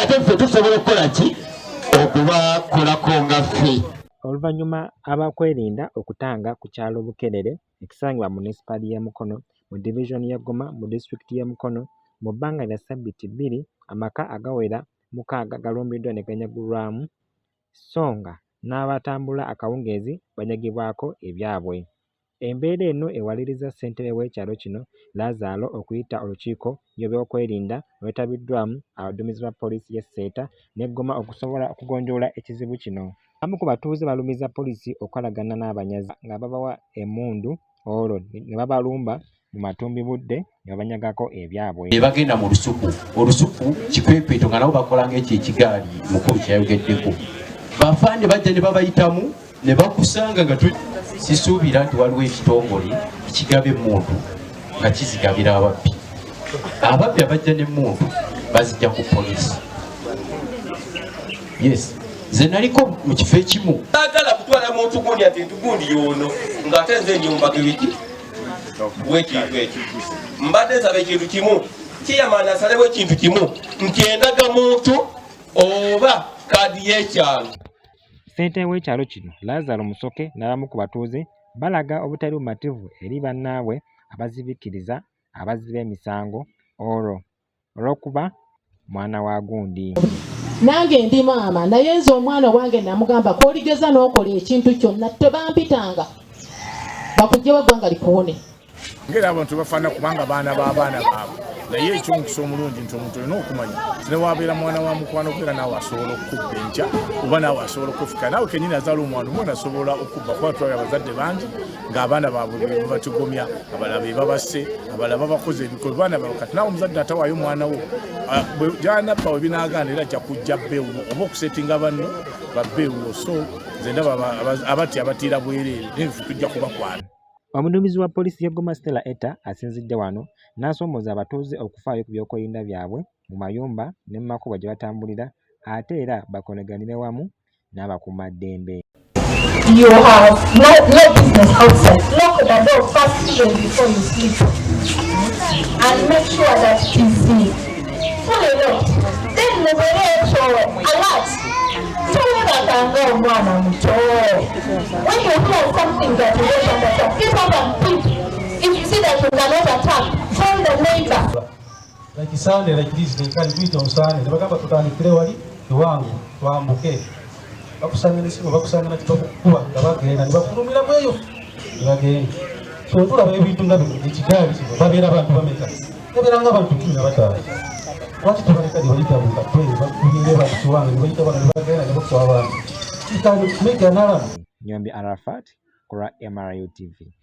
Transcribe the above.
ate ffe tusobola okukola ki okubakolako nga ffe. Oluvannyuma abakwerinda okutanga ku kyalo Bukerere ekisangibwa mu munisipali y'e Mukono mu divisioni ya Goma mu disitulikiti y'e Mukono mu bbanga lya ssabbiiti 2 amaka agawera 6 galumbiddwa ne ganyagulwamu so nga n'abatambula akawungeezi banyagibwako ebyabwe. Embeera eno ewaliriza ssentebe w'ekyalo kino Lazaro okuyita olukiiko ly'ebyokwerinda olwetabiddwamu abaduumizi ba poliisi y'e Seeta ne Goma okusobola okugonjoola ekizibu kino. Abamu ku batuuze balumiriza poliisi okukolagana n'abanyazi nga babawa emmundu olwo ne babalumba mu matumbi budde ne babanyagako ebyabwe. Ne bagenda mu lusuku, olusuku kikwekweto nga nabo bakola ng'ekyo ekigaali mukulu kyayogeddeko. Bafaande bajja ne babayitamu ne bakusanga nga sisuubira nti waliwo ekitongole ekigaba emmundu nga kizigabira ababbi. Ababbi abajja n'emmundu bazijja ku poliisi. Yes. Ze naliko mu kifo ekimu agala kutwala muntu gundi ati ntugundi yono ng'ate nze nyumbaga ebiki bwekintu ekyo mbadde nsaba ekintu kimu kiyamaana asalewo ekintu kimu nti endaga muntu oba kaadi y'ekyalo. Ssentebe w'ekyalo kino Lazaro Musoke n'abamu ku batuuze balaga obutali bumativu eri bannaabwe abazibikkiriza abazzi b'emisango olw'okuba mwana wa gundi. Nange ndi maama naye nze omwana wange namugamba k'oligeza n'okola ekintu kyonna tebampitanga bakugyewo eggwanga likuwone. Ngera abantu bafaana kubanga baana b'abaana baabwe naye eky'omukisa omulungi nti omuntu olina okumanya ne wabeera mwana wa mukwano gwe era naawe asobola okukubba enkya oba naawe asobola okufika naawe kennyini azaala omwana omwana asobola okubba kuba twalaba abazadde bangi ng'abaana baabwe be babatigomya abalala be babasse abalala babakoze ebikolwa baana baabwe kati naawe omuzadde atawaayo omwana wo gyanabba we binaagaana era ajja kujja bbeewo oba okusetinga banno babbeewo so nze ndaba abati abatiira bwereere nenfe tujja kubakwana. Omuduumizi wa poliisi y'e Goma Stella Etta asinzidde wano n'asoomooza abatuuze okufaayo ku byokwerinda byabwe mu mayumba ne mu makubo gye batambulira ate era bakoleganire wamu n'abakuumaddembe. You have no business outside. Lock the door first thing before you sleep and make sure that it is fully locked. Then alert. When you hear something that you don't understand, get up and think. If you see that you cannot attack, tell the neighbor. Like Sunday, like this, they can't do it on Sunday. They can't put on the clearly. You want to ambuke. Bakusangana bakusangana kibakuba abagenda nibafulumira bweyo bagenda. So tula ebintu nga ekigaali kino babeera abantu bameka. Babeera nga abantu 15. Watu tubaleka dibalita mu katwe bakubire bakuwanga dibalita bana bagenda nibakwa abantu. Nyombi Arafat, Kura MRU TV.